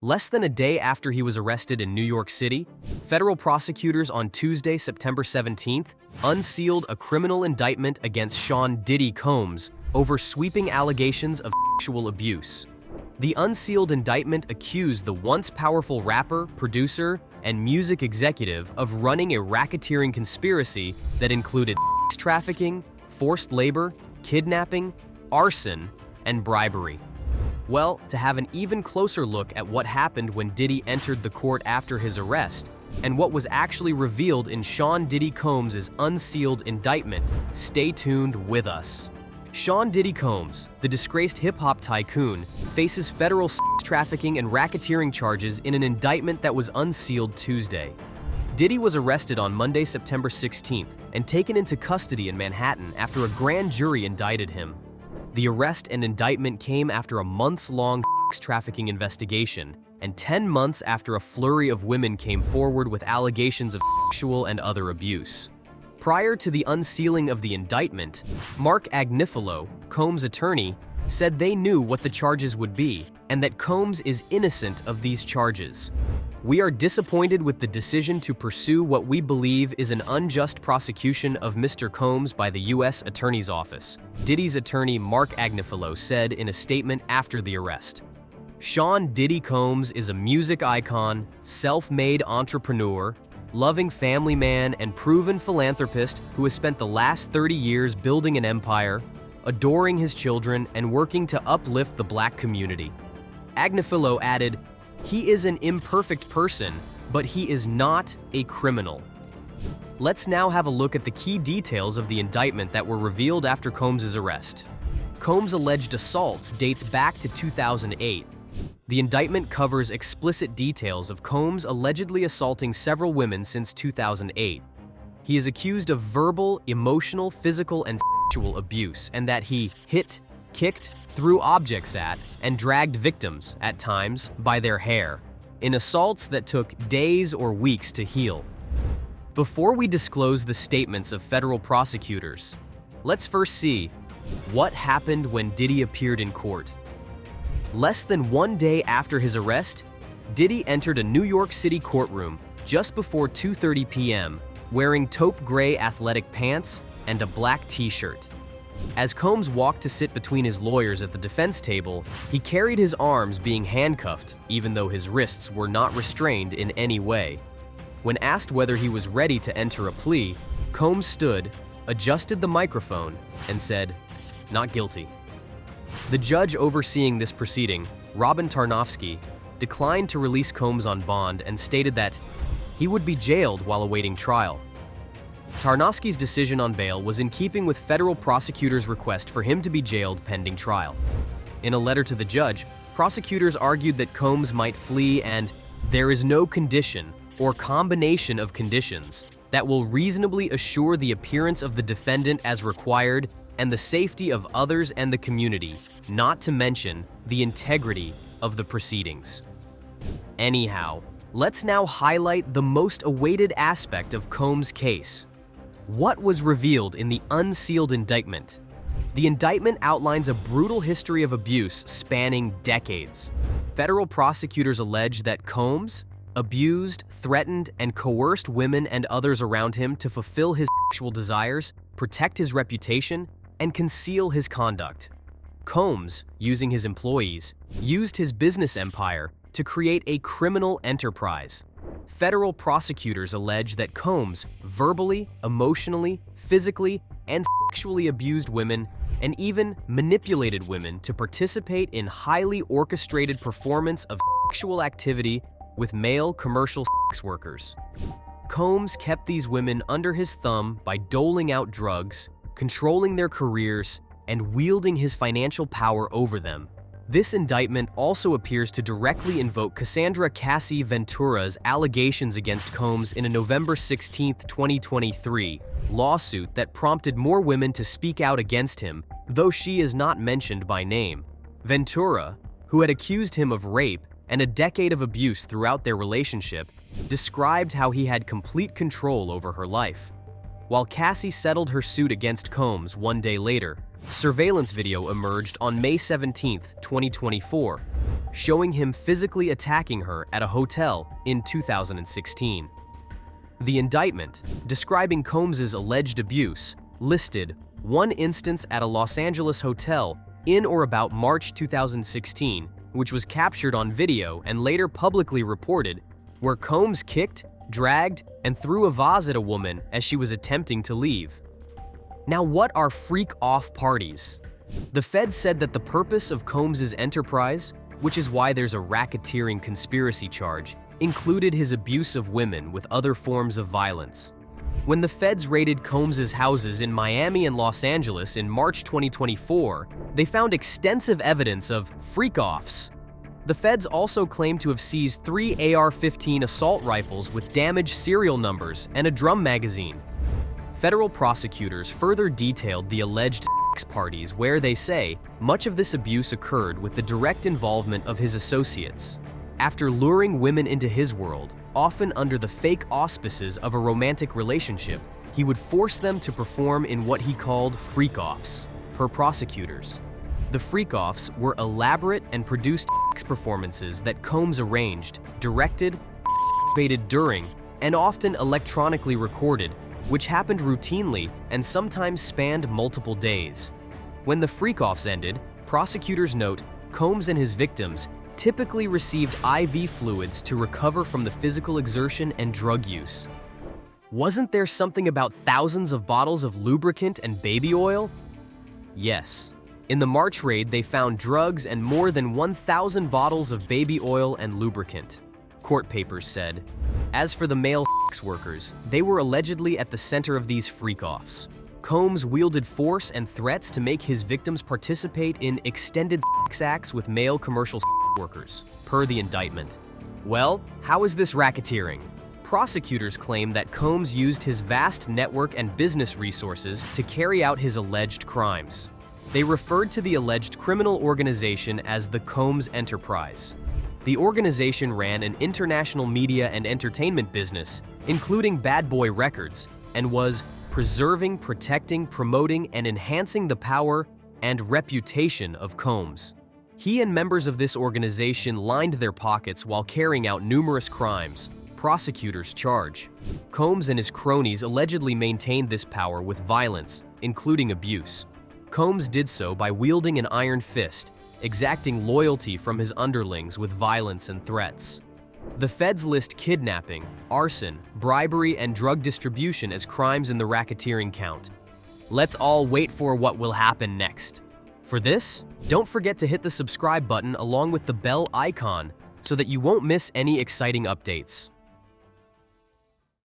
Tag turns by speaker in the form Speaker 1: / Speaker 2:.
Speaker 1: Less than a day after he was arrested in New York City, federal prosecutors on Tuesday, September 17th, unsealed a criminal indictment against Sean "Diddy" Combs over sweeping allegations of sexual abuse. The unsealed indictment accused the once powerful rapper, producer, and music executive of running a racketeering conspiracy that included sex trafficking, forced labor, kidnapping, arson, and bribery. Well, to have an even closer look at what happened when Diddy entered the court after his arrest, and what was actually revealed in Sean "Diddy" Combs' unsealed indictment, stay tuned with us. Sean "Diddy" Combs, the disgraced hip-hop tycoon, faces federal sex trafficking and racketeering charges in an indictment that was unsealed Tuesday. Diddy was arrested on Monday, September 16th, and taken into custody in Manhattan after a grand jury indicted him. The arrest and indictment came after a months-long sex trafficking investigation and 10 months after a flurry of women came forward with allegations of sexual and other abuse. Prior to the unsealing of the indictment, Mark Agnifilo, Combs' attorney, said they knew what the charges would be and that Combs is innocent of these charges. "We are disappointed with the decision to pursue what we believe is an unjust prosecution of Mr. Combs by the U.S. Attorney's Office," Diddy's attorney Mark Agnifilo said in a statement after the arrest. Sean "Diddy" Combs is a music icon, self-made entrepreneur, loving family man, and proven philanthropist who has spent the last 30 years building an empire, adoring his children, and working to uplift the Black community. Agnifilo added, "He is an imperfect person, but he is not a criminal." Let's now have a look at the key details of the indictment that were revealed after Combs' arrest. Combs' alleged assaults dates back to 2008. The indictment covers explicit details of Combs allegedly assaulting several women since 2008. He is accused of verbal, emotional, physical, and sexual abuse, and that he hit, kicked, threw objects at, and dragged victims, at times, by their hair, in assaults that took days or weeks to heal. Before we disclose the statements of federal prosecutors, let's first see what happened when Diddy appeared in court. Less than one day after his arrest, Diddy entered a New York City courtroom just before 2:30 p.m., wearing taupe gray athletic pants and a black t-shirt. As Combs walked to sit between his lawyers at the defense table, he carried his arms being handcuffed, even though his wrists were not restrained in any way. When asked whether he was ready to enter a plea, Combs stood, adjusted the microphone, and said, "Not guilty." The judge overseeing this proceeding, Robin Tarnofsky, declined to release Combs on bond and stated that he would be jailed while awaiting trial. Tarnofsky's decision on bail was in keeping with federal prosecutors' request for him to be jailed pending trial. In a letter to the judge, prosecutors argued that Combs might flee and there is no condition or combination of conditions that will reasonably assure the appearance of the defendant as required and the safety of others and the community, not to mention the integrity of the proceedings. Anyhow, let's now highlight the most awaited aspect of Combs' case. What was revealed in the unsealed indictment? The indictment outlines a brutal history of abuse spanning decades. Federal prosecutors allege that Combs abused, threatened, and coerced women and others around him to fulfill his sexual desires, protect his reputation, and conceal his conduct. Combs, using his employees, used his business empire to create a criminal enterprise. Federal prosecutors allege that Combs verbally, emotionally, physically, and sexually abused women and even manipulated women to participate in highly orchestrated performance of sexual activity with male commercial sex workers. Combs kept these women under his thumb by doling out drugs, controlling their careers, and wielding his financial power over them. This indictment also appears to directly invoke Cassie Ventura's allegations against Combs in a November 16, 2023, lawsuit that prompted more women to speak out against him, though she is not mentioned by name. Ventura, who had accused him of rape and a decade of abuse throughout their relationship, described how he had complete control over her life. While Cassie settled her suit against Combs one day later, Surveillance video emerged on May 17, 2024, showing him physically attacking her at a hotel in 2016. The indictment, describing Combs's alleged abuse, listed one instance at a Los Angeles hotel in or about March 2016, which was captured on video and later publicly reported, where Combs kicked, dragged, and threw a vase at a woman as she was attempting to leave. Now, what are freak-off parties? The Fed said that the purpose of Combs's enterprise, which is why there's a racketeering conspiracy charge, included his abuse of women with other forms of violence. When the Feds raided Combs's houses in Miami and Los Angeles in March 2024, they found extensive evidence of freak-offs. The Feds also claimed to have seized 3 AR-15 assault rifles with damaged serial numbers and a drum magazine. Federal prosecutors further detailed the alleged sex parties where they say much of this abuse occurred with the direct involvement of his associates. After luring women into his world, often under the fake auspices of a romantic relationship, he would force them to perform in what he called freak-offs, per prosecutors. The freak-offs were elaborate and produced sex performances that Combs arranged, directed, participated during, and often electronically recorded, which happened routinely and sometimes spanned multiple days. When the freak-offs ended, prosecutors note Combs and his victims typically received IV fluids to recover from the physical exertion and drug use. Wasn't there something about thousands of bottles of lubricant and baby oil? Yes. In the March raid, they found drugs and more than 1,000 bottles of baby oil and lubricant, court papers said. As for the male sex workers, they were allegedly at the center of these freak-offs. Combs wielded force and threats to make his victims participate in extended sex acts with male commercial sex workers, per the indictment. Well, how is this racketeering? Prosecutors claim that Combs used his vast network and business resources to carry out his alleged crimes. They referred to the alleged criminal organization as the Combs Enterprise. The organization ran an international media and entertainment business, including Bad Boy Records, and was preserving, protecting, promoting, and enhancing the power and reputation of Combs. He and members of this organization lined their pockets while carrying out numerous crimes, prosecutors charge. Combs and his cronies allegedly maintained this power with violence, including abuse. Combs did so by wielding an iron fist, exacting loyalty from his underlings with violence and threats. The Feds list kidnapping, arson, bribery, and drug distribution as crimes in the racketeering count. Let's all wait for what will happen next. For this, don't forget to hit the subscribe button along with the bell icon so that you won't miss any exciting updates.